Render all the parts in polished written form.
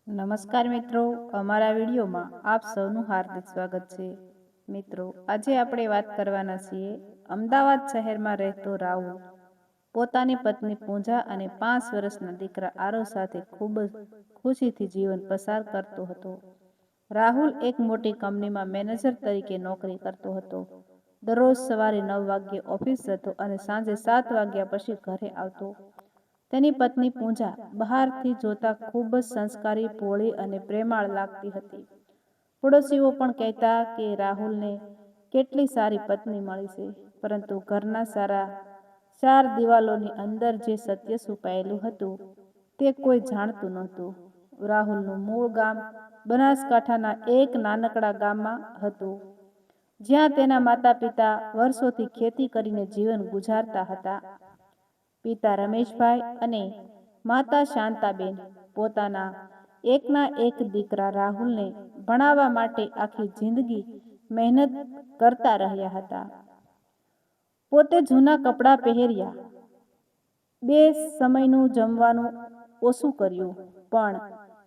નમસ્કાર મિત્રો, અમારા વિડીયોમાં આપ સૌનું હાર્દિક સ્વાગત છે. મિત્રો, આજે આપણે વાત કરવાના છીએ અમદાવાદ શહેરમાં રહેતો રાહુલ પોતાની પત્ની પૂજા અને 5 વર્ષના દીકરા આરવ સાથે ખૂબ જ ખુશીથી જીવન પસાર કરતો હતો. રાહુલ એક મોટી કંપનીમાં મેનેજર તરીકે નોકરી કરતો હતો. દરરોજ સવારે 9 વાગ્યે ઓફિસ જતો અને સાંજે 7 વાગ્યા પછી ઘરે આવતો. તેની પત્ની પૂજા બહારથી જોતા ખૂબ જ સંસ્કારી, ભોળી અને પ્રેમાળ લાગતી હતી. પડોશીઓ પણ કહેતા કે રાહુલને કેટલી સારી પત્ની મળી છે, પરંતુ ઘરના સારા 4 દિવાલોની અંદર જે સત્ય છુપાયેલું હતું તે કોઈ જાણતું નહોતું. રાહુલનું મૂળ ગામ બનાસકાંઠાના એક નાનકડા ગામમાં હતું, જ્યાં તેના માતા-પિતા વર્ષોથી ખેતી કરીને જીવન ગુજારતા હતા. પિતા રમેશભાઈ અને માતા શાંતાબેન પોતાના એકના એક દીકરા રાહુલને ભણાવવા માટે આખી જિંદગી મહેનત કરતા રહ્યા હતા. પોતે જૂના કપડાં પહેર્યા, 2 સમયનું જમવાનું ઓછું કર્યું, પણ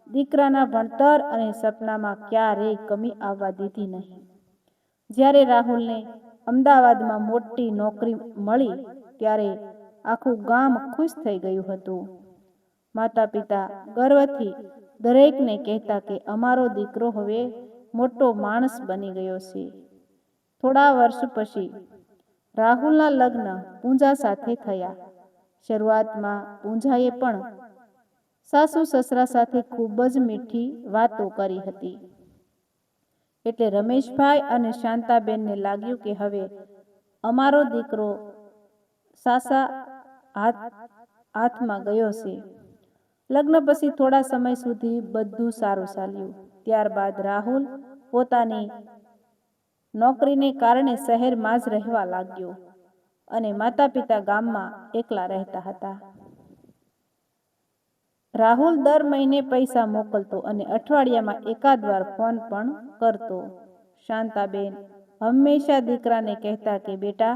દીકરાના ભણતર અને સપનામાં ક્યારેય કમી આવવા દીધી નહીં. જ્યારે રાહુલને અમદાવાદમાં મોટી નોકરી મળી ત્યારે આખું ગામ ખુશ થઈ ગયું હતું. માતા-પિતા ગર્વથી દરેકને કહેતા કે અમારો દીકરો હવે મોટો માણસ બની ગયો છે. થોડા વર્ષ પછી રાહુલના લગ્ન પૂજા સાથે થયા. શરૂઆતમાં પૂજાએ પણ સાસુ-સસરા સાથે ખૂબ જ મીઠી વાતો કરી હતી. એટલે રમેશભાઈ અને શાંતાબેનને લાગ્યું કે હવે અમારો દીકરો સાસા હાથમાં ગયો છે. લગ્ન પછી થોડા સમય સુધી બધું સારું ચાલ્યું. ત્યારબાદ રાહુલ પોતાની નોકરીને કારણે શહેરમાં જ રહેવા લાગ્યો અને માતા-પિતા ગામમાં એકલા રહેતા હતા. રાહુલ દર મહિને પૈસા મોકલતો અને અઠવાડિયામાં એકાદ વાર ફોન પણ કરતો. શાંતાબેન હંમેશા દીકરાને કહેતા કે બેટા,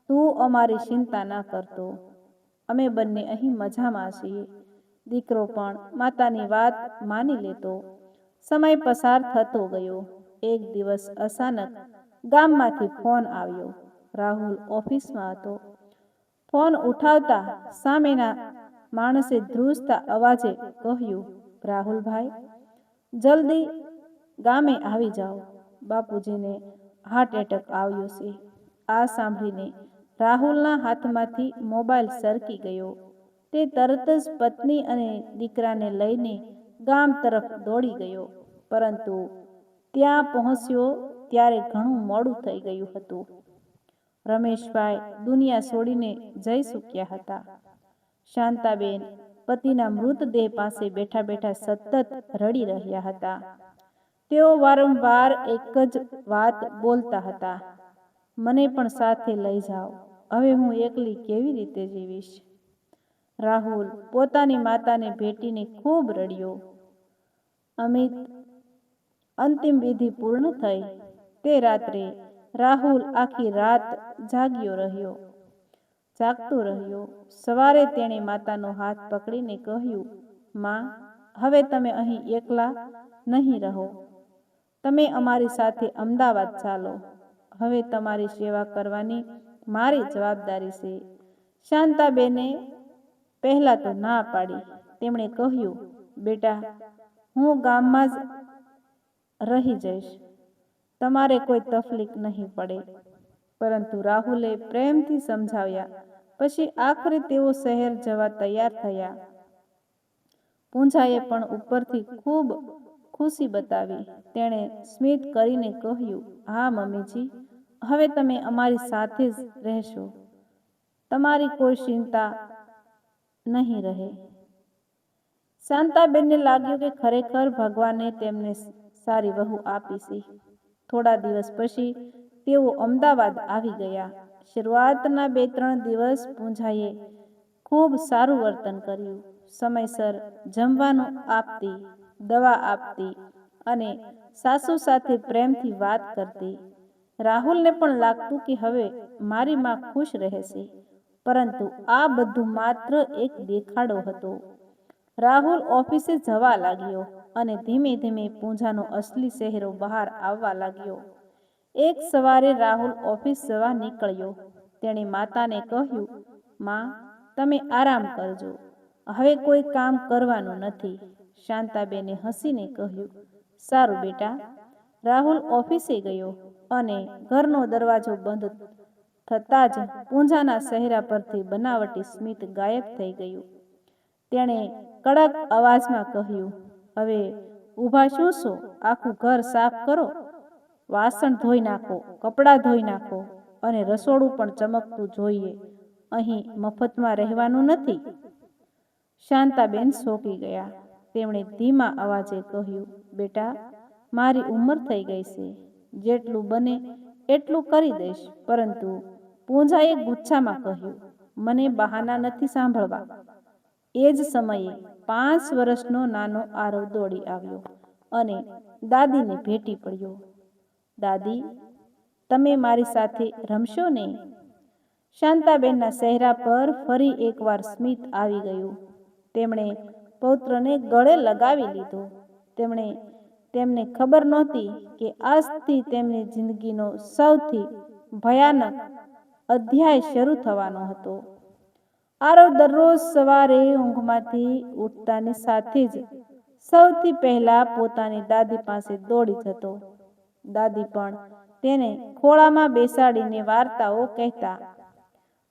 તું અમારી ચિંતા ના કરતો, અમે બંને અહીં મજામાં છીએ. દીકરો પણ માતાની વાત માની લેતો. સમય પસાર થતો ગયો. એક દિવસ અચાનક ગામમાંથી ફોન આવ્યો. રાહુલ ઓફિસમાં હતો. ફોન ઉઠાવતા સામેના માણસે ધ્રુજતા અવાજે કહ્યું, રાહુલભાઈ, જલ્દી ગામે આવી જાઓ, બાપુજીને હાર્ટ એટેક આવ્યો છે. આ સાંભળીને રાહુલના હાથમાંથી મોબાઈલ સરકી ગયો. તે તરત જ પત્ની અને દીકરાને લઈને ગામ તરફ દોડી ગયો, પરંતુ ત્યાં પહોંચ્યો ત્યારે ઘણું મોડું થઈ ગયું હતું. રમેશભાઈ દુનિયા છોડીને જઈ ચૂક્યા હતા. શાંતાબેન પતિના મૃતદેહ પાસે બેઠા બેઠા સતત રડી રહ્યા હતા. તેઓ વારંવાર એક જ વાત બોલતા હતા, મને પણ સાથે લઈ જાઓ, હવે હું એકલી કેવી રીતે જીવીશ. રાહુલ પોતાની માતાને ભેટીને ખૂબ રડ્યો. અંતિમ વિધિ પૂર્ણ થઈ તે રાત્રે રાહુલ આખી રાત જાગતો રહ્યો. સવારે તેણે માતાનો હાથ પકડીને કહ્યું, માં, હવે તમે અહીં એકલા નહીં રહો. તમે અમારી સાથે અમદાવાદ ચાલો. હવે તમારી સેવા કરવાની મારી જવાબદારી છે. શાંતાબેને પહેલા તો ના પાડી. તેમણે કહ્યું, બેટા, હું ગામમાં જ રહી જઈશ, તમારે કોઈ તકલીફ નહીં પડે. પરંતુ રાહુલે પ્રેમથી સમજાવ્યા પછી આખરે તેઓ શહેર જવા તૈયાર થયા. પૂજાએ પણ ઉપરથી ખૂબ ખુશી બતાવી. તેણે સ્મિત કરીને કહ્યું, હા મમ્મીજી, હવે તમે અમારી સાથે જ રહેશો, તમારી કોઈ ચિંતા નહીં રહે. શાંતાબેનને લાગ્યું કે ખરેખર ભગવાને તેમને સારી વહુ આપી છે. થોડા દિવસ પછી તેઓ અમદાવાદ આવી ગયા. શરૂઆતના 2-3 દિવસ પૂજાએ ખૂબ સારું વર્તન કર્યું. સમયસર જમવાનું આપતી, દવા આપતી અને સાસુ સાથે પ્રેમથી વાત કરતી. રાહુલને પણ લાગતું કે હવે મારી માં ખુશ રહેશે, પરંતુ આ બધું માત્ર એક દેખાડો હતો. રાહુલ ઓફિસે જવા લાગ્યો અને ધીમે ધીમે પૂંજાનો અસલી ચહેરો બહાર આવવા લાગ્યો. એક સવારે રાહુલ ઓફિસ જવા નીકળ્યો. તેણે માતાને કહ્યું, માં, તમે આરામ કરજો, હવે કોઈ કામ કરવાનું નથી. શાંતાબેને હસીને કહ્યું, સારું બેટા. રાહુલ ઓફિસે ગયો અને ઘરનો દરવાજો બંધ થતાં જ પૂંજાના ચહેરા પરથી બનાવટી સ્મિત ગાયબ થઈ ગયું. તેણે કડક અવાજમાં કહ્યું, હવે ઊભા શું છો? આખું ઘર સાફ કરો, વાસણ ધોઈ નાખો, કપડાં ધોઈ નાખો અને રસોડું પણ ચમકતું જોઈએ. અહીં મફતમાં રહેવાનું નથી. શાંતાબેન ચોંકી ગયા. તેમણે ધીમા અવાજે કહ્યું, બેટા, મારી ઉંમર થઈ ગઈ છે. જેટલું બને એટલું કરી દઈશ. પરંતુ પૂંજાએ ગુચ્છામાં કહ્યું, મને બહાના નથી સાંભળવા. એ જ સમયે 5 વર્ષનો નાનો આરવ દોડી આવ્યો અને દાદીને ભેટી પડ્યો. દાદી, તમે મારી સાથે રમશો ને? શાંતાબેનના ચહેરા પર ફરી એકવાર સ્મિત આવી ગયું. તેમણે પૌત્રને ગળે લગાવી લીધો. તેમને ખબર નહોતી કે આજથી તેમની જિંદગીનો સૌથી ભયાનક અધ્યાય શરૂ થવાનો હતો. આરવ દરરોજ સવારે ઊંઘમાંથી ઉઠતાની સાથે જ સૌથી પહેલા પોતાની દાદી પાસે દોડી જતો. દાદી પણ તેને ખોળામાં બેસાડીને વાર્તાઓ કહેતા,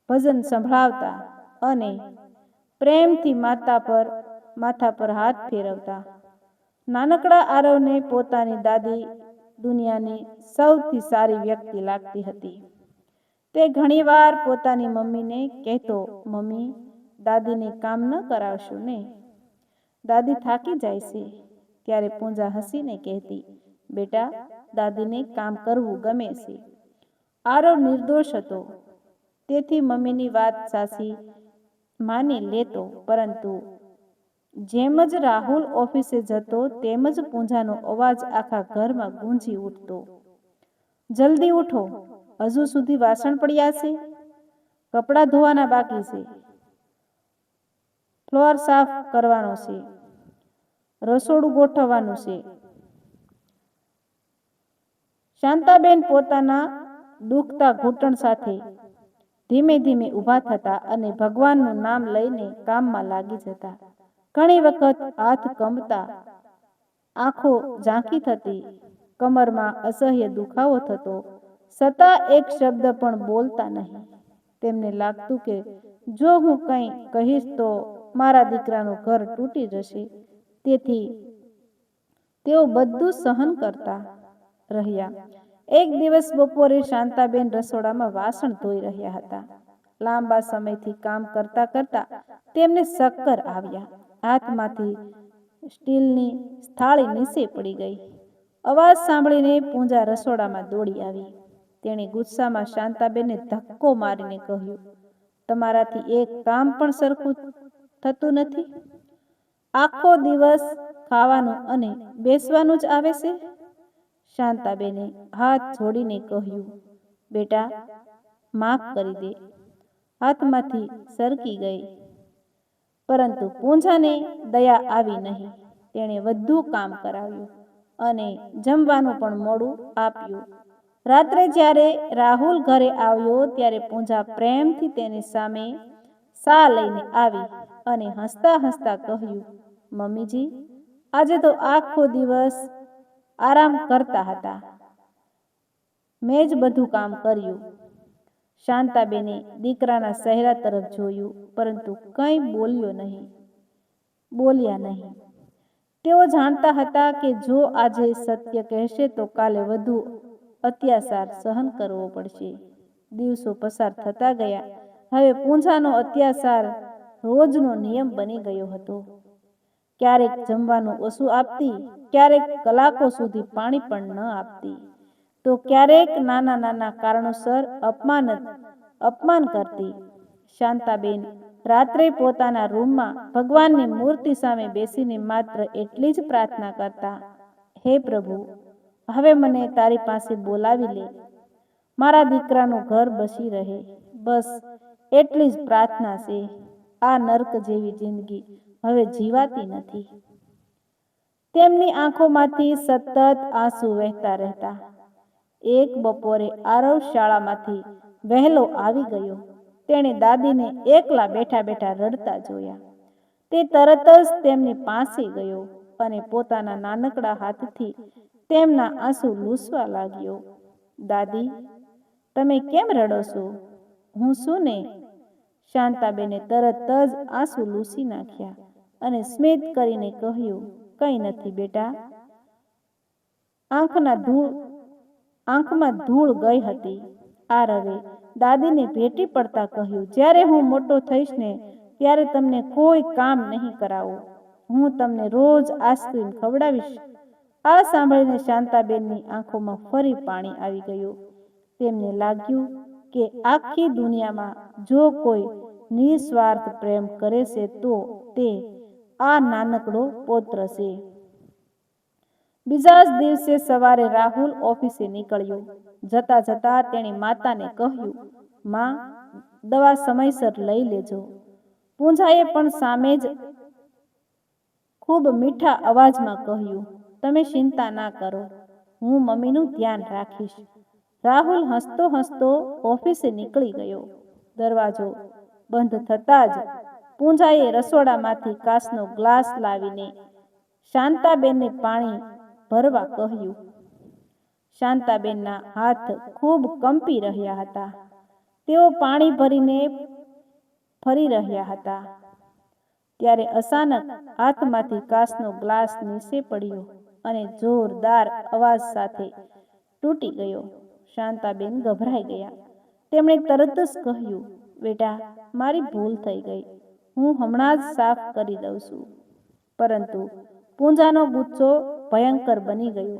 ભજન સંભળાવતા અને પ્રેમથી માથા પર હાથ ફેરવતા. નાનકડા આરવને પોતાની દાદી દુનિયાની સૌથી સારી વ્યક્તિ લાગતી હતી. તે ઘણીવાર પોતાની મમ્મીને કહેતો, મમ્મી, દાદીને કામ ન કરાવશો ને? દાદી થાકી જાય છે. ત્યારે પૂંજા હસીને કહેતી, બેટા, દાદીને કામ કરવું ગમે છે. આરવ નિર્દોષ હતો, તેથી મમ્મીની વાત સાચી માની લેતો. પરંતુ જેમ જ રાહુલ ઓફિસે જતો તેમ જ પૂંજાનો અવાજ આખા ઘરમાં ગૂંજી ઉઠતો, જલ્દી ઉઠો, હજુ સુધી વાસણ પડ્યા છે, કપડાં ધોવાના બાકી છે, ફ્લોર સાફ કરવાનો છે, રસોડું ગોઠવવાનું છે. શાંતાબેન પોતાના દુખતા ઘૂંટણ સાથે ધીમે ધીમે ઊભા થતા અને ભગવાનનું નામ લઈને કામમાં લાગી જતા. ઘણી વખત હાથ કંપતા, આંખો ઝાંખી થતી, કમરમાં અસહ્ય દુખાવો થતો, છતાં એક શબ્દ પણ બોલતા નહીં. તેમને લાગતું કે જો હું કંઈ કહીશ તો મારા દીકરાનું ઘર તૂટી જશે. તેથી તેઓ બધું સહન કરતા રહ્યા. એક દિવસ બપોરે શાંતાબેન રસોડામાં વાસણ ધોઈ રહ્યા હતા. લાંબા સમયથી કામ કરતા કરતા તેમને ચક્કર આવ્યા. હાથમાંથી સ્ટીલની થાળી નીચે પડી ગઈ. અવાજ સાંભળીને પૂંજા રસોડામાં દોડી આવી. તેણે ગુસ્સામાં શાંતાબેનને ધક્કો મારીને કહ્યું, તમારાથી એક કામ પણ સરખું થતું નથી? આખો દિવસ ખાવાનું અને બેસવાનું જ આવે છે? શાંતાબેને હાથ જોડીને કહ્યું, બેટા, માફ કરી દે. હાથમાંથી સરકી ગઈ. પરંતુ પૂંજાને દયા આવી નહીં. તેણે વધુ કામ કરાવ્યું અને જમવાનું પણ મોડું આપ્યું. રાત્રે જ્યારે રાહુલ ઘરે આવ્યો ત્યારે પૂંજા પ્રેમથી તેની સામે ચા લઈને આવી અને હસતા હસતા કહ્યું, મમ્મીજી, આજે તો આખો દિવસ આરામ કરતા હતા. મેં જ બધું કામ કર્યું. શાંતાબેને દીકરાના ચહેરા તરફ જોયું, પરંતુ કંઈ બોલ્યા નહીં. તેઓ જાણતા હતા કે જો આજે સત્ય કહેશે તો કાલે વધુ અત્યાચાર સહન કરવો પડશે. દિવસો પસાર થતા ગયા. હવે પૂંજાનો અત્યાચાર રોજનો નિયમ બની ગયો હતો. ક્યારેક જમવાનું ઓછું આપતી, ક્યારેક કલાકો સુધી પાણી પણ ન આપતી, તો ક્યારેક નાના નાના કારણોસર અપમાન કરતી. શાંતાબેન રાત્રે પોતાના રૂમમાં ભગવાનની મૂર્તિ સામે બેસીને માત્ર એટલી જ પ્રાર્થના કરતા, હે પ્રભુ, હવે મને તારી પાસે બોલાવી લે. મારા દીકરાનું ઘર બસી રહે. બસ એટલી જ પ્રાર્થના છે. આ નર્ક જેવી જિંદગી હવે જીવાતી નથી. તેમની આંખોમાંથી સતત આંસુ વહેતા રહેતા. એક બપોરે આરવ શાળામાંથી વહેલો આવી ગયો. તેણે દાદીને એકલા બેઠા બેઠા રડતા જોયા. તે તરત જ તેમની પાસે ગયો અને પોતાના નાનકડા હાથથી તેમના આંસુ લૂછવા લાગ્યો. દાદી, તમે કેમ રડો છો? હું છું ને. શાંતાબેને તરત જ આંસુ લૂછી નાખ્યા અને સ્મિત કરીને કહ્યું, કંઈ નથી બેટા. આંખમાં ધૂળ ગઈ હતી. આરવે દાદીને ભેટી પડતા કહ્યું, જ્યારે હું મોટો થઈશ ને ત્યારે તમને કોઈ કામ નહીં કરાવું. હું તમને રોજ આઈસ્ક્રીમ ખવડાવીશ. આ સાંભળીને શાંતાબેનની આંખોમાં ફરી પાણી આવી ગયું. તેમને લાગ્યું કે આખી દુનિયામાં જો કોઈ નિસ્વાર્થ પ્રેમ કરે છે તો તે આ નાનકડો પૌત્ર છે. બીજા જ દિવસે સવારે રાહુલ ઓફિસે નીકળ્યો. જતા જતા તેણે માતાને કહ્યું, માં, દવા સમયસર લઈ લેજો. પૂંજાએ પણ સામે જ ખૂબ મીઠા અવાજમાં કહ્યું, તમે ચિંતા ના કરો, હું મમ્મીનું ધ્યાન રાખીશ. રાહુલ હસતો હસતો ઓફિસે નીકળી ગયો. દરવાજો બંધ થતાં જ પૂંજાએ રસોડામાંથી કાચનો ગ્લાસ લાવીને શાંતાબેનને પાણી ભરવા કહ્યું. શાંતાબેનના હાથ ખૂબ કંપી રહ્યા હતા. તેઓ પાણી ભરીને ફરી રહ્યા હતા. ત્યારે અચાનક હાથમાંથી કાચનો ગ્લાસ નીચે પડ્યો અને જોરદાર અવાજ સાથે તૂટી ગયો. શાંતાબેન ગભરાઈ ગયા. તેમણે તરત જ કહ્યું, બેટા, મારી ભૂલ થઈ ગઈ, હું હમણાં જ સાફ કરી દઉં છું. પરંતુ પૂંજાનો ગુસ્સો ભયંકર બની ગયો.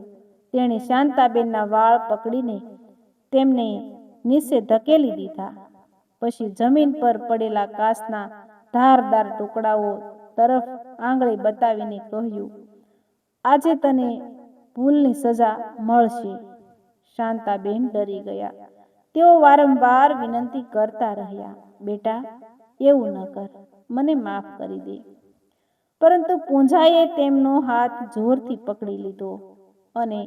તેણે શાંતાબેનના વાળ પકડીને તેમને નીચે ધકેલી દીધા. પછી જમીન પર પડેલા કાચના ધારદાર ટુકડાઓ તરફ આંગળી બતાવીને કહ્યું, આજે તને ભૂલની સજા મળશે. શાંતાબેન ડરી ગયા. તેઓ વારંવાર વિનંતી કરતા રહ્યા, બેટા, એવું ન કર, મને માફ કરી દે. પરંતુ પૂંજાએ તેમનો હાથ જોરથી પકડી લીધો અને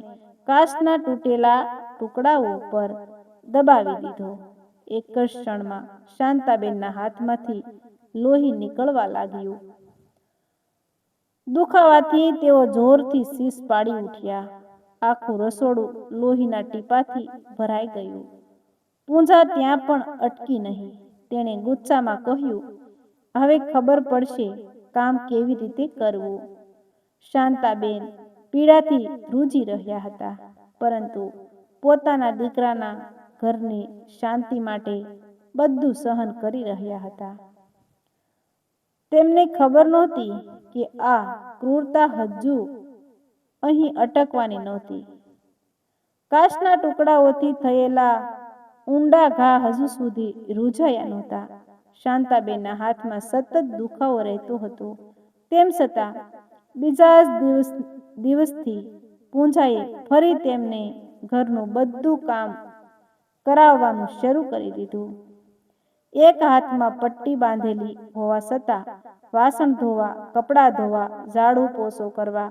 કાચના તૂટેલા ટુકડાઓ પર દબાવી દીધો. એક જ ક્ષણમાં શાંતાબેનના હાથમાંથી લોહી નીકળવા લાગ્યું. દુખાવાથી તેઓ જોરથી ચીસ પાડી ઉઠ્યા. આખું રસોડું લોહીના ટીપાથી ભરાઈ ગયું. પૂંજા ત્યાં પણ અટકી નહીં. તેણે ગુસ્સામાં કહ્યું, હવે ખબર પડશે કામ કેવી રીતે કરવું. શાંતાબેન પીડાથી ધ્રુજી રહ્યા હતા, પરંતુ પોતાના દીકરાના ઘરની શાંતિ માટે બધું સહન કરી રહ્યા હતા. તેમને ખબર નહોતી કે આ ક્રૂરતા હજુ અહીં અટકવાની નહોતી. કાચના ટુકડાઓથી થયેલા ઊંડા ઘા હજુ સુધી રૂઝાયા નહોતા. શાંતાબેનના હાથમાં સતત દુખાવો રહેતો હતો. તેમ છતાં બીજા જ દિવસથી પૂંજાએ ફરી તેમને ઘરનું બધું કામ કરાવવાનું શરૂ કરી દીધું. એક હાથમાં પટ્ટી બાંધેલી હોવા છતાં વાસણ ધોવા, કપડાં ધોવા, ઝાડુ પોછો કરવા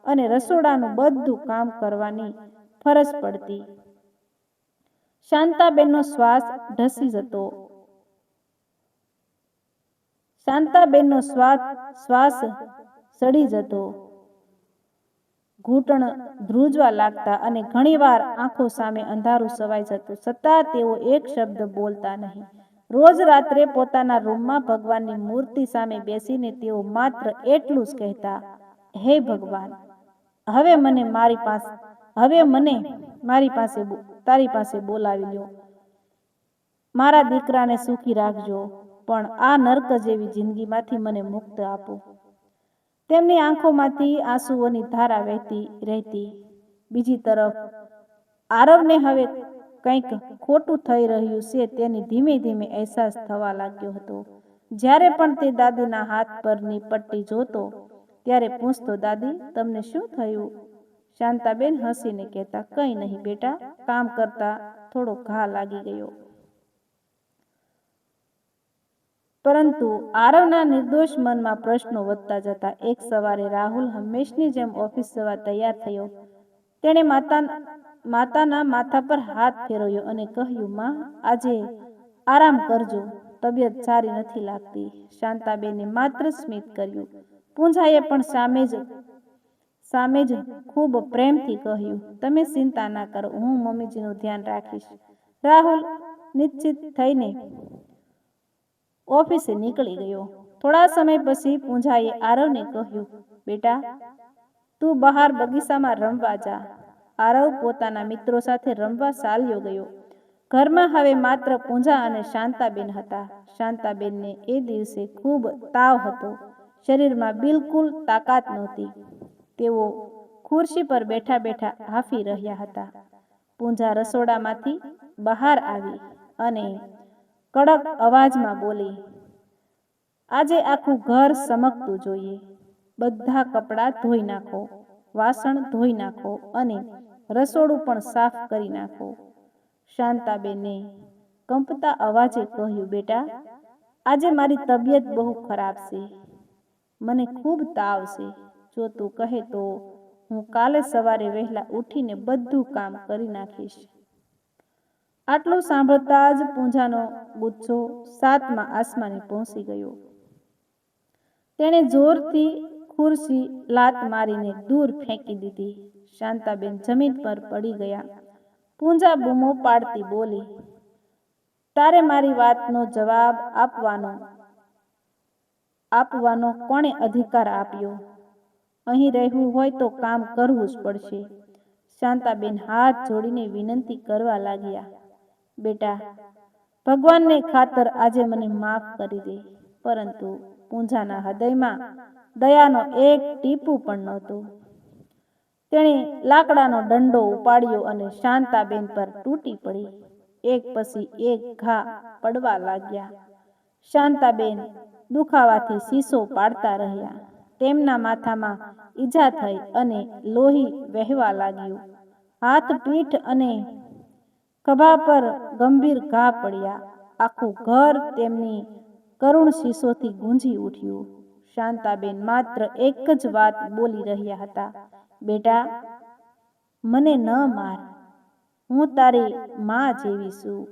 અને રસોડાનું બધું કામ કરવાની ફરજ પડતી. શાંતાબેનનો શ્વાસ ઢસી જતો. શાંતાબેનનો શ્વાસ સડી જતો, ઘૂંટણ ધ્રુજવા લાગતા અને ઘણીવાર આંખો સામે અંધારું છવાઈ જતું. છતાં તેઓ એક શબ્દ બોલતા નહીં. રોજ રાત્રે પોતાના રૂમમાં ભગવાનની મૂર્તિ સામે બેસીને તેઓ માત્ર એટલું જ કહેતા, હે ભગવાન, હવે મને તારી પાસે બોલાવી લ્યો. મારા દીકરાને સુખી રાખજો, પણ આ નર્ક જેવી જિંદગીમાંથી મને મુક્ત આપો. તેમની આંખોમાંથી આંસુઓની ધારા વહેતી રહેતી. બીજી તરફ આરવને હવે કંઈક ખોટું થઈ રહ્યું છે તેની ધીમે ધીમે અહેસાસ થવા લાગ્યો હતો. જ્યારે પણ તે દાદીના હાથ પરની પટ્ટી જોતો ત્યારે પૂછતો, દાદી, તમને શું થયું? શાંતાબેન હસીને કહેતા, કંઈ નહીં બેટા, કામ કરતા થોડો ઘા લાગી ગયો. પરંતુ આરવના નિર્દોષ મનમાં પ્રશ્નો વધતા જતા. એક સવારે રાહુલ હંમેશની જેમ ઓફિસ જવા તૈયાર થયો. તેણે માતાના માથા પર હાથ ફેરવ્યો અને કહ્યું, માં, આજે આરામ કરજો, તબિયત સારી નથી લાગતી. શાંતાબેને માત્ર સ્મિત કર્યું. પૂંજાએ પણ સામે જ ખૂબ પ્રેમથી કહ્યું, તમે ચિંતા ના કરો, હું મમ્મીજીનું ધ્યાન રાખીશ. રાહુલ નિશ્ચિત થઈને ઓફિસે નીકળી ગયો. થોડા સમય પછી પૂંજાએ આરવને કહ્યું, બેટા, તું બહાર બગીચામાં રમવા જા. આરવ પોતાના મિત્રો સાથે રમવા ચાલ્યો ગયો. ઘરમાં હવે માત્ર પૂંજા અને શાંતાબેન હતા. શાંતાબેનને એ દિવસે ખૂબ તાવ હતો. શરીરમાં બિલકુલ તાકાત નહોતી. તેઓ ખુરશી પર બેઠા બેઠા હાંફી રહ્યા હતા. પૂંજા રસોડામાંથી બહાર આવી અને કડક અવાજમાં બોલી, આજે આખું ઘર ચમકતું જોઈએ. બધા કપડાં ધોઈ નાખો, વાસણ ધોઈ નાખો અને રસોડું પણ સાફ કરી નાખો. શાંતાબેને કંપતા અવાજે કહ્યું, બેટા, આજે મારી તબિયત બહુ ખરાબ છે. મને ખૂબ તાવ છે. જો તું કહે તો હું કાલે સવારે વહેલા ઉઠીને બધું કામ કરી નાખીશ. આટલું સાંભળતા જ પૂંજાનો ગુસ્સો 7મા આસમાને પહોંચી ગયો. તેણે જોરથી ખુરશી લાત મારીને દૂર ફેંકી દીધી. શાંતાબેન જમીન પર પડી ગયા. પૂંજા બૂમો પાડતી બોલી, તારે મારી વાતનો જવાબ આપવાનો કોણે અધિકાર આપ્યો? અહીં રહેવું હોય તો કામ કરવું જ પડશે. શાંતાબેન હાથ જોડીને વિનંતી કરવા લાગ્યા, બેટા, ભગવાનને ખાતર આજે મને માફ કરી દે. પરંતુ પૂંજાના હૃદયમાં દયાનો એક ટીપું પણ નહોતું. તેણે લાકડાનો દંડો ઉપાડ્યો અને શાંતાબેન પર તૂટી પડી. એક પછી એક ઘા પડવા લાગ્યા. શાંતાબેન દુખાવાથી શીશો પાડતા રહ્યા. તેમના માથામાં ઈજા થઈ અને લોહી વહેવા લાગ્યું. હાથ, પીઠ અને ખભા પર ગંભીર ઘા પડ્યા. આખું ઘર તેમની કરુણ શીશોથી ગુંજી ઉઠ્યું. શાંતાબેન માત્ર એક જ વાત બોલી રહ્યા હતા, બેટા, મને ન માર, હું તારી માં જેવી છું.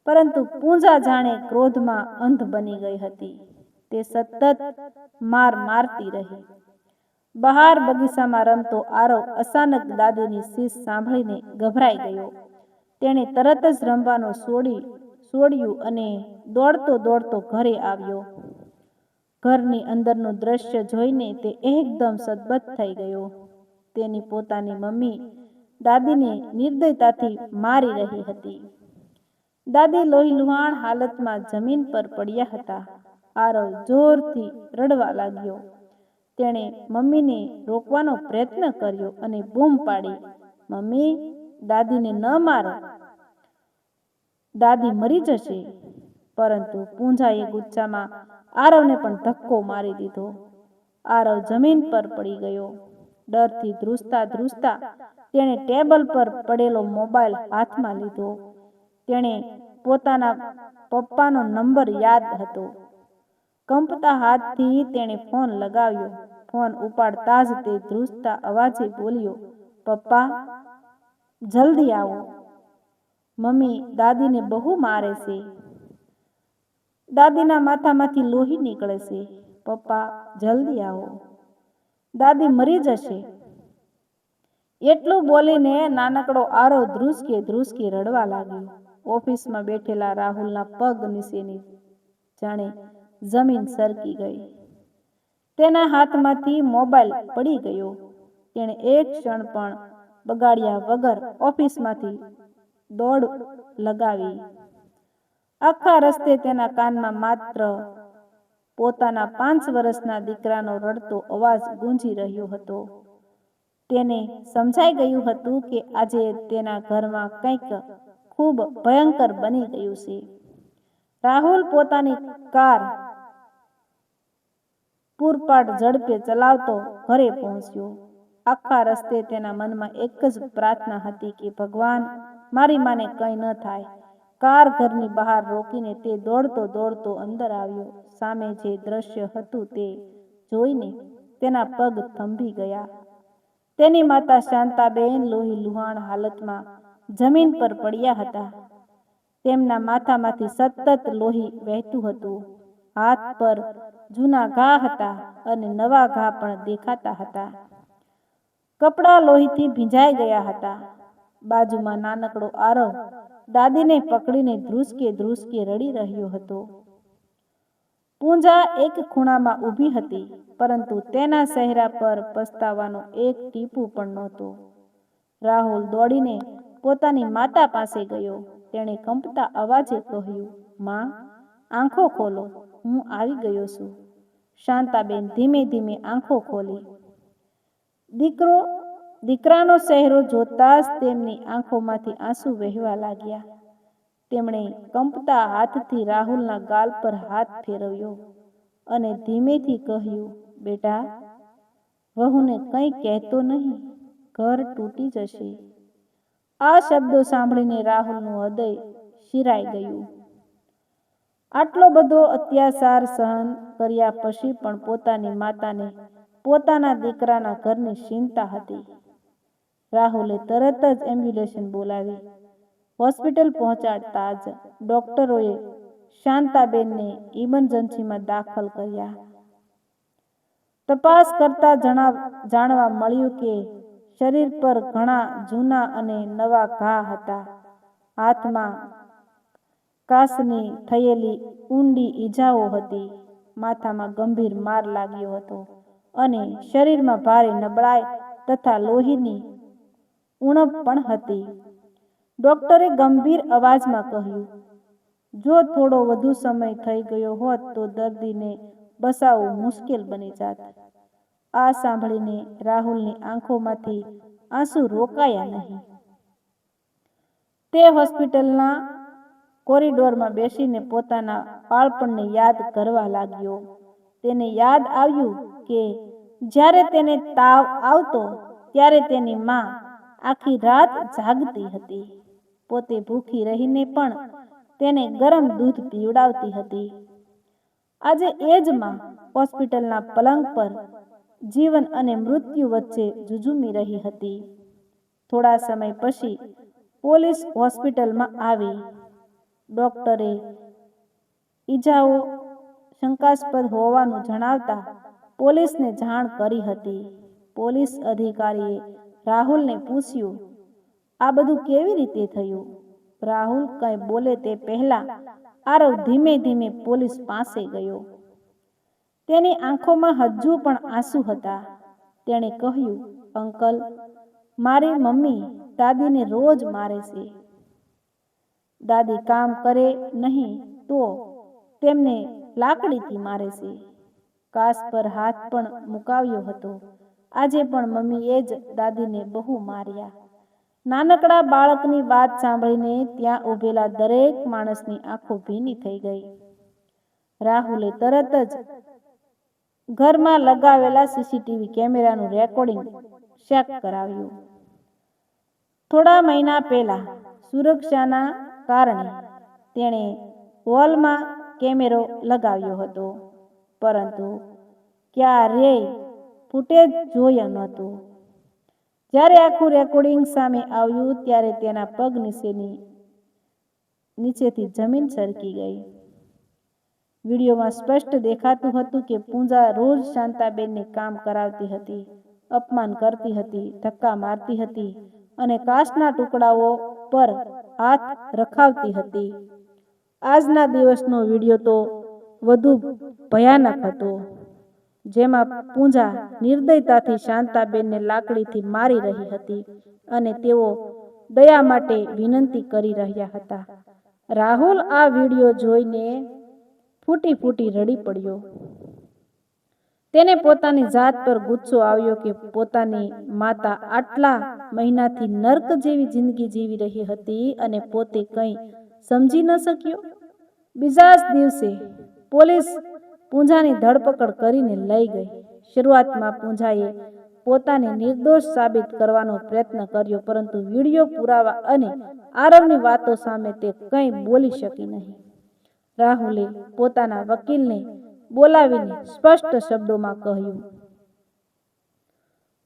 પરંતુ પૂંજા જાણે ક્રોધમાં અંધ બની ગઈ હતી. તે સતત માર મારતી રહી. બહાર બગીચામાં રમતો આરવ અચાનક દાદીની ચીસ સાંભળીને ગભરાઈ ગયો. તેણે તરત જ રમવાનું છોડ્યું અને દોડતો દોડતો ઘરે આવ્યો. ઘરની અંદરનું દ્રશ્ય જોઈને તે એકદમ સતબત થઈ ગયો. તેની પોતાની મમ્મી દાદીને નિર્દયતાથી મારી રહી હતી. દાદી લોહીલુહાણ હાલતમાં જમીન પર પડ્યા હતા. આરવ જોરથી રડવા લાગ્યો. તેણે મમ્મીને રોકવાનો પ્રયત્ન કર્યો અને બૂમ પાડી, મમ્મી, દાદીને ન મારો, દાદી મરી જશે. પરંતુ પૂંજાએ ગુસ્સામાં આરવને પણ ધક્કો મારી દીધો. આરવ જમીન પર પડી ગયો. ડરથી ધ્રુજતા ધ્રુજતા તેણે ટેબલ પર પડેલો મોબાઈલ હાથમાં લીધો. તેણે પોતાના પપ્પાનો નંબર યાદ હતો. કંપતા હાથથી તેણે ફોન લગાવ્યો. ફોન ઉપાડતા જ તે ધ્રુજતા અવાજે બોલ્યો, પપ્પા, જલ્દી આવો, મમ્મી દાદીને બહુ મારે છે. દાદીના માથામાંથી લોહી નીકળે છે. પપ્પા, જલ્દી આવો, દાદી મરી જશે. એટલું બોલીને નાનકડો આરવ ધ્રુસકે રડવા લાગ્યો. ઓફિસમાં બેઠેલા રાહુલના પગ નીચેની જાણે જમીન સરકી ગઈ. તેના હાથમાંથી મોબાઈલ પડી ગયો. તેણે એક ક્ષણ પણ બગાડ્યા વગર ઓફિસમાંથી દોડ લગાવી. આખા રસ્તે તેના કાનમાં માત્ર પોતાના 5 વર્ષના દીકરાનો રડતો અવાજ ગુંજી રહ્યો હતો. તેને સમજાઈ ગયું હતું કે આજે તેના ઘરમાં કંઈક ખૂબ ભયંકર બની ગયું છે. રાહુલ પોતાની કાર પૂરપાટ ઝડપે ચલાવતો ઘરે પહોંચ્યો. આખા રસ્તે તેના મનમાં એક જ પ્રાર્થના હતી કે ભગવાન, મારી માને કંઈ ન થાય. કાર ઘરની બહાર રોકીને તે દોડતો દોડતો અંદર આવ્યો. સામે જે દ્રશ્ય હતું તે જોઈને તેના પગ થંભી ગયા. તેની માતા શાંતાબેન લોહી લુહાણ હાલતમાં જમીન પર પડ્યા હતા. તેમના માથામાંથી સતત લોહી વહેતું હતું. હાથ પર જૂના ઘા હતા અને નવા ઘા પણ દેખાતા હતા. કપડાં લોહીથી ભીંજાઈ ગયા હતા. બાજુમાં નાનકડો આરવ દાદીને પકડીને ધ્રુસકે ધ્રુસકે રડી રહ્યો હતો. પૂંજા એક ખૂણામાં ઊભી હતી, પરંતુ તેના ચહેરા પર પસ્તાવાનો એક ટીપું પણ નહોતું. રાહુલ દોડીને પોતાની માતા પાસે ગયો. તેણે કંપતા અવાજે કહ્યું, "માં, આંખો ખોલો, હું આવી ગયો છું." શાંતાબેન ધીમે ધીમે આંખો ખોલી. દીકરાનો ચહેરો જોતા જ તેમની આંખોમાંથી આંસુ વહેવા લાગ્યા. તેમણે કંપતા હાથથી રાહુલના ગાલ પર હાથ ફેરવ્યો અને ધીમેથી કહ્યું, "બેટા, વહુને કંઈ કહેતો નહીં, ઘર તૂટી જશે." આ શબ્દો સાંભળીને રાહુલનું હૃદય શિરાઈ ગયું. આટલો બધો અત્યાચાર સહન કર્યા પછી પણ પોતાની માતાને પોતાના દીકરાના ઘરની ચિંતા હતી. રાહુલે તરત જ એમ્બ્યુલન્સ બોલાવી. હોસ્પિટલ પહોંચાડતા જ ડોક્ટરોએ શાંતાબેનને ઇમરજન્સીમાં દાખલ કર્યા. તપાસ કરતા જાણવા મળ્યું કે શરીર પર ઘણા જૂના અને નવા ઘા હતા. હાથમાં કાસની થયેલી ઊંડી ઈજાઓ હતી. માથામાં ગંભીર માર લાગ્યો હતો અને શરીરમાં ભારે નબળાઈ તથા લોહીની ઉણપ પણ હતી. ડોક્ટરે ગંભીર અવાજમાં કહ્યું, "જો થોડો વધુ સમય થઈ ગયો હોત તો દર્દીને બચાવવું મુશ્કેલ બની જાત." આ સાંભળીને રાહુલની આંખોમાંથી આંસુ રોકાયા નહીં. તે હોસ્પિટલના કોરિડોરમાં બેસીને પોતાના બાળપણને યાદ કરવા લાગ્યો. તેને યાદ આવ્યું કે જ્યારે તેને તાવ આવતો ત્યારે તેની માં આખી રાત જાગતી હતી. પોતે ભૂખી રહીને પણ તેને ગરમ દૂધ પીવડાવતી હતી. આજે એ જ માં હોસ્પિટલના પલંગ પર જીવન અને મૃત્યુ વચ્ચે ઝઝૂમી રહી હતી. થોડા સમય પછી પોલીસ હોસ્પિટલમાં આવી. ડોક્ટરે ઈજાઓ શંકાસ્પદ હોવાનું જણાવતા પોલીસને જાણ કરી હતી. પોલીસ અધિકારીએ રાહુલને પૂછ્યું, "આ બધું કેવી રીતે થયું?" રાહુલ કંઈ બોલે તે પહેલા આરવ ધીમે ધીમે પોલીસ પાસે ગયો. તેની આંખોમાં હજુ પણ આંસુ હતા. તેણે કહ્યું, "અંકલ, મારી મમ્મી દાદીને રોજ મારે છે. દાદી કામ કરે નહીં તો તેમને લાકડીથી મારે છે. કાસ પર હાથ પણ મુકાવ્યો હતો. આજે પણ મમ્મીએ જ દાદીને બહુ માર્યા." નાનકડા બાળકની વાત સાંભળીને ત્યાં ઊભેલા દરેક માણસની આંખો ભીની થઈ ગઈ. રાહુલે તરત જ ઘરમાં લગાવેલા સીસીટીવી કેમેરાનું રેકોર્ડિંગ ચેક કરાવ્યું. થોડા મહિના પહેલા સુરક્ષાના કારણે તેણે હોલમાં કેમેરો લગાવ્યો હતો, પરંતુ ક્યારેય ફૂટેજ જોયો નહોતું. જ્યારે આખું રેકોર્ડિંગ સામે આવ્યું ત્યારે તેના પગ નીચેથી જમીન સરકી ગઈ. વિડીયોમાં સ્પષ્ટ દેખાતું હતું કે પૂંજા રોજ શાંતાબેનને કામ કરાવતી હતી, અપમાન કરતી હતી, ધક્કા મારતી હતી અને કાચના ટુકડાઓ પર હાથ રખાવતી હતી. આજના દિવસનો વિડીયો તો વધુ ભયાનક હતો, જેમાં પૂંજા નિર્દયતાથી શાંતાબેનને લાકડીથી મારી રહી હતી અને તેઓ દયા માટે વિનંતી કરી રહ્યા હતા. રાહુલ આ વિડીયો જોઈને ફૂટી ફૂટી રડી પડ્યો. તેને પોતાની જાત પર ગુસ્સો આવ્યો કે પોતાની માતા આટલા મહિનાથી નર્ક જેવી જિંદગી જીવી રહી હતી અને પોતે કંઈ સમજી ન શક્યો. બીજા જ દિવસે પોલીસ પૂંજાની ધરપકડ કરીને લઈ ગઈ. શરૂઆતમાં પૂંજાએ પોતાને નિર્દોષ સાબિત કરવાનો પ્રયત્ન કર્યો, પરંતુ વિડીયો પુરાવા અને આરવની વાતો સામે તે કંઈ બોલી શકી નહીં. રાહુલે પોતાના વકીલને બોલાવીને સ્પષ્ટ શબ્દોમાં કહ્યું,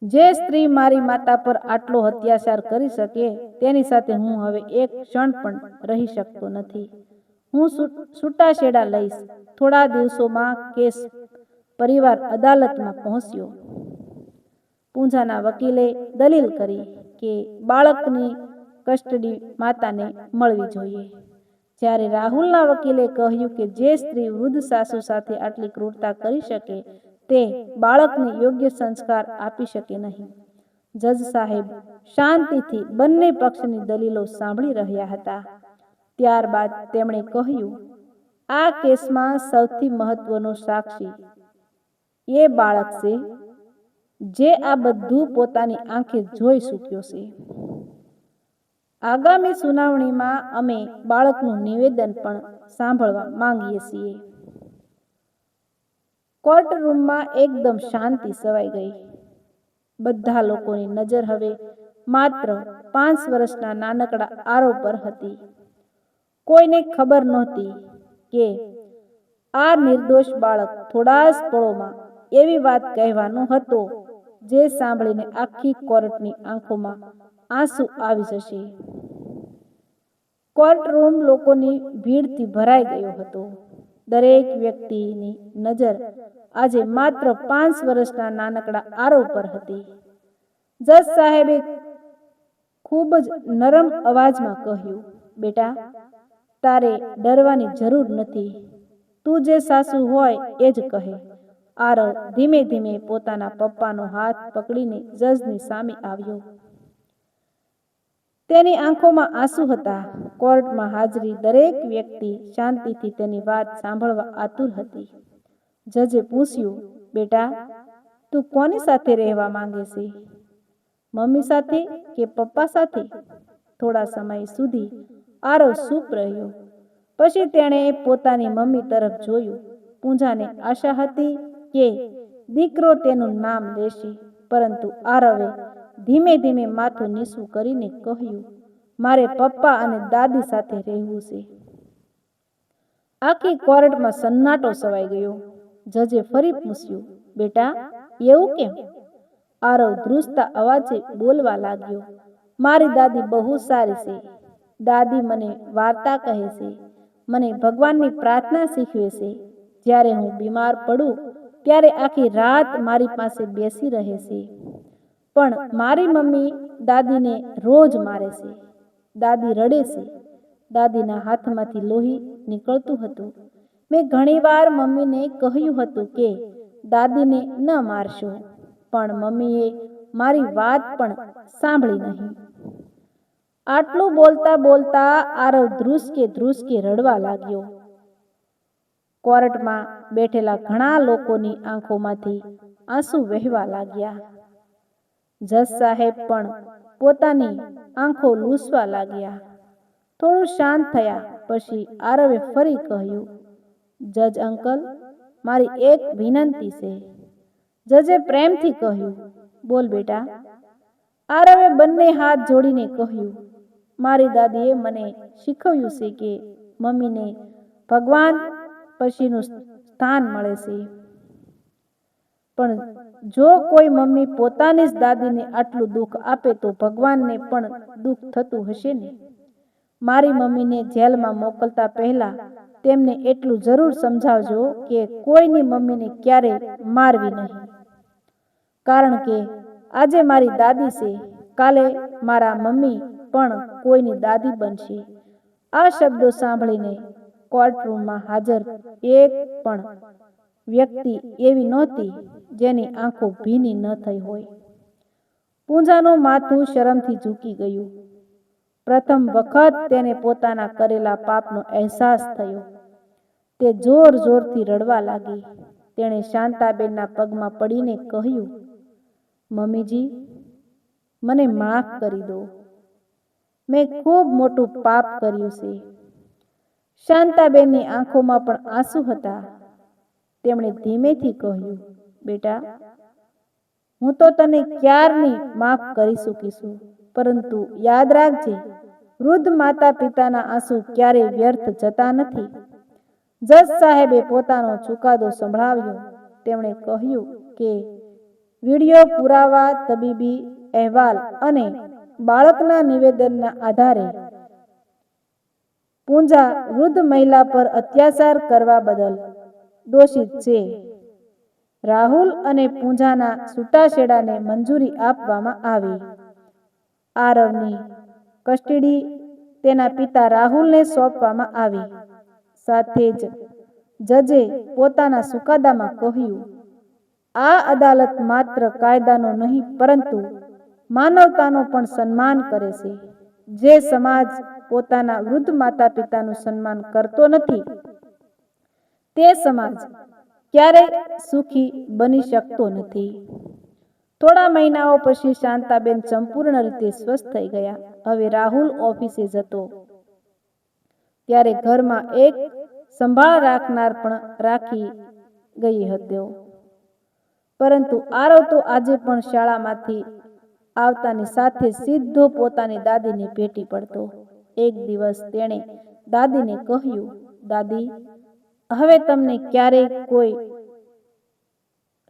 જે સ્ત્રી મારી માતા પર આટલો અત્યાચાર કરી શકે તેની સાથે હું હવે એક ક્ષણ પણ રહી શકતો નથી. હું છૂટાછેડા લઈશ. થોડા દિવસોમાં કેસ પરિવાર અદાલતમાં પહોંચ્યો. પૂંજાના વકીલે દલીલ કરી કે બાળકની કસ્ટડી માતાને મળવી જોઈએ, જ્યારે રાહુલના વકીલે કહ્યું કે જે સ્ત્રી વૃદ્ધ સાસુ સાથે આટલી ક્રૂરતા કરી શકે તે બાળકને યોગ્ય સંસ્કાર આપી શકે નહીં. જજ સાહેબ શાંતિથી બંને પક્ષની દલીલો સાંભળી રહ્યા હતા. ત્યારબાદ તેમણે કહ્યું, આ કેસમાં સૌથી મહત્વનો સાક્ષી એ બાળક છે જે આ બધું પોતાની આંખે જોઈ ચૂક્યો છે. આગામી સુનાવણીમાં અમે બાળકનું નિવેદન પણ સાંભળવા માંગીએ છીએ. કોર્ટરૂમમાં એકદમ શાંતિ છવાઈ ગઈ. બધા લોકોની નજર હવે માત્ર 5 વર્ષના નાનકડા આરવ પર હતી. કોઈને ખબર નહોતી કે આ નિર્દોષ બાળક થોડા જ પળોમાં એવી વાત કહેવાનો હતો જે સાંભળીને આખી કોર્ટની આંખોમાં આંસુ આવી જશે. કોર્ટરૂમ લોકોની ભીડથી ભરાઈ ગયો હતો. દરેક વ્યક્તિની નજર આજે માત્ર 5 વર્ષના નાનકડા આરવ પર હતી. જજ સાહેબે ખૂબ જ નરમ અવાજમાં કહ્યું, બેટા, તારે ડરવાની જરૂર નથી. તું જે સાસુ હોય એ જ કહે. આરવ ધીમે ધીમે પોતાના પપ્પાનો હાથ પકડીને જજની સામે આવ્યો. તેની આંખોમાં આંસુ હતા. કોર્ટમાં હાજરી દરેક વ્યક્તિ શાંતિથી તેની વાત સાંભળવા આતુર હતી. જજે પૂછ્યું, બેટા, તું કોની સાથે રહેવા માંગે છે? મમ્મી સાથે કે પપ્પા સાથે? થોડા સમય સુધી આરવ ચૂપ રહ્યો. પછી તેણે પોતાની મમ્મી તરફ જોયું. પૂંજાને આશા હતી કે દીકરો તેનું નામ લેશે, પરંતુ આરવે ધીમે ધીમે માથું નીચું કરીને કહ્યું, મારે પપ્પા અને દાદી સાથે રહેવું છે. આખી કોર્ટમાં સન્નાટો છવાઈ ગયો. જજે ફરી પૂછ્યું, બેટા, એવું કેમ? આરવ ધ્રુજતા અવાજે બોલવા લાગ્યો, મારી દાદી બહુ સારી છે. દાદી મને વાર્તા કહે છે, મને ભગવાનની પ્રાર્થના શીખવે છે. જ્યારે હું બીમાર પડું ત્યારે આખી રાત મારી પાસે બેસી રહે છે. પણ મારી મમ્મી દાદીને રોજ મારે છે. દાદી રડે છે. દાદીના હાથમાંથી લોહી નીકળતું હતું. મેં ઘણીવાર મમ્મીને કહ્યું હતું કે દાદીને ન મારશો, પણ મમ્મીએ મારી વાત પણ સાંભળી નહીં. આટલું બોલતા બોલતા આરવ ધ્રુસકે રડવા લાગ્યો. કોર્ટમાં બેઠેલા ઘણા લોકોની આંખોમાંથી આંસુ વહેવા લાગ્યા. જજ સાહેબ પણ પોતાની આંખો લૂછવા લાગ્યા. થોડું શાંત થયા પછી આરવે ફરી કહ્યું, જજ અંકલ, મારી એક વિનંતી છે. જજે પ્રેમથી કહ્યું, બોલ બેટા. આરવે બંને હાથ જોડીને કહ્યું, મારી દાદીએ મને શીખવ્યું છે કે મમ્મીને ભગવાન પછીનું સ્થાન મળે છે. પણ જો કોઈ મમ્મી પોતાની જ દાદીને આટલું દુઃખ આપે તો ભગવાનને પણ દુઃખ થતું હશે ને. મારી મમ્મીને જેલમાં મોકલતા પહેલા તેમને એટલું જરૂર સમજાવજો કે કોઈની મમ્મીને ક્યારેય મારવી નહીં. કારણ કે આજે મારી દાદી છે, કાલે મારા મમ્મી પણ કોઈની દાદી બનશે. આ શબ્દો સાંભળીને કોર્ટરૂમમાં હાજર એક પણ વ્યક્તિ એવી નહોતી જેની આંખો ભીની ન થઈ હોય. પૂંજાનું માથું શરમથી ઝૂકી ગયું. પ્રથમ વખત તેને પોતાના કરેલા પાપનો અહેસાસ થયો. તે જોર જોરથી રડવા લાગી. તેણે શાંતાબેનના પગમાં પડીને કહ્યું, મમ્મીજી, મને માફ કરી દો. મેં ખૂબ મોટું પાપ કર્યું છે. શાંતાબેનની આંખોમાં પણ આંસુ હતા. તેમણે ધીમેથી કહ્યું, બેટા, હું તો તને ક્યારની માફ કરી ચૂકીશું. પરંતુ યાદ રાખજે, વૃદ્ધ માતા પિતાના આંસુ ક્યારેય વ્યર્થ જતા નથી. જજ સાહેબે પોતાનો ચુકાદો સંભળાવ્યો. તેમણે કહ્યું કે વિડિયો પુરાવા, તબીબી અહેવાલ અને બાળકના નિવેદનના આધારે પૂંજા વૃદ્ધ મહિલા પર અત્યાચાર કરવા બદલ દોષિત છે. રાહુલ અને પૂંજાના છૂટાછેડાને મંજૂરી આપવામાં આવી. આરવની કસ્ટડી તેના પિતા રાહુલને સોંપવામાં આવી. સાથે જ જજે પોતાના ચુકાદામાં કહ્યું, આ અદાલત માત્ર કાયદાનો નહીં પરંતુ માનવતાનો પણ સન્માન કરે છે. જે સમાજ પોતાના વૃદ્ધ માતા પિતાનું સન્માન કરતો નથી તે સમાજ ક્યારેય સુખી બની શકતો નથી. થોડા મહિનાઓ પછી શાંતાબેન સંપૂર્ણ રીતે સ્વસ્થ થઈ ગયા. હવે રાહુલ ઓફિસે જતો ત્યારે ઘરમાં એક સંભાળ રાખનાર પણ રાખી ગઈ હતો. પરંતુ આરવ તો આજે પણ શાળામાંથી આવતાની સાથે સીધો પોતાની દાદીને ભેટી પડતો. એક દિવસ તેણે દાદીને કહ્યું, દાદી, હવે તમને ક્યારેય કોઈ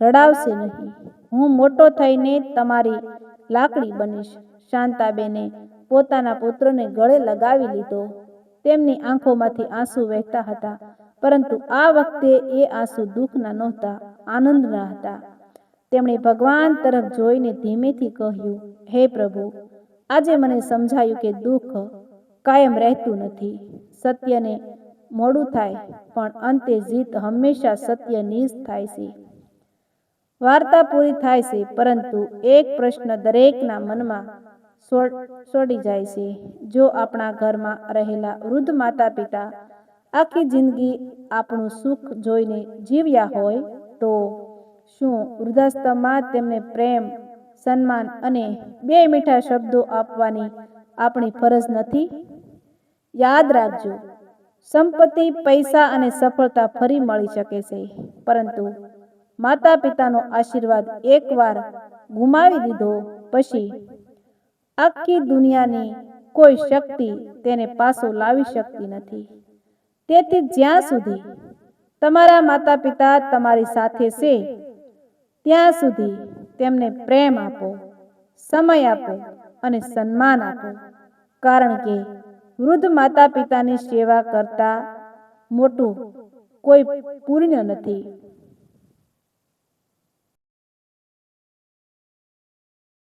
રડાવશે નહીં. હું મોટો થઈને તમારી લાકડી બનીશ. શાંતાબેને પોતાના પુત્રને ગળે લગાવી લીધો. તેમની આંખોમાંથી આંસુ વહેતા હતા, પરંતુ આ વખતે એ આંસુ દુઃખના નહોતા, આનંદના હતા. તેમણે ભગવાન તરફ જોઈને ધીમેથી કહ્યું, હે પ્રભુ, આજે મને સમજાયું કે દુઃખ કાયમ રહેતું નથી. સત્યને મોડું થાય પણ અંતે જીત હંમેશા સત્યની જ થાય છે. વાર્તા પૂરી થાય છે, પરંતુ એક પ્રશ્ન દરેકના મનમાં છોડી જાય છે. જો આપણા ઘરમાં રહેલા વૃદ્ધ માતા પિતા આખી જિંદગી આપણું સુખ જોઈને જીવ્યા હોય તો શું વૃદ્ધાશ્રમમાં તેમને પ્રેમ, સન્માન અને બે મીઠા શબ્દો આપવાની આપણી ફરજ નથી? યાદ રાખજો, સંપત્તિ, પૈસા અને સફળતા ફરી મળી શકે છે, પરંતુ માતા પિતાનો આશીર્વાદ એકવાર ગુમાવી દીધો પછી આખી દુનિયાની કોઈ શક્તિ તેને પાછો લાવી શકતી નથી. તેથી જ્યાં સુધી તમારા માતા પિતા તમારી સાથે છે ત્યાં સુધી તેમને પ્રેમ આપો, સમય આપો અને સન્માન આપો. કારણ કે વૃદ્ધ માતા પિતાની સેવા કરતા મોટું કોઈ પુણ્ય નથી.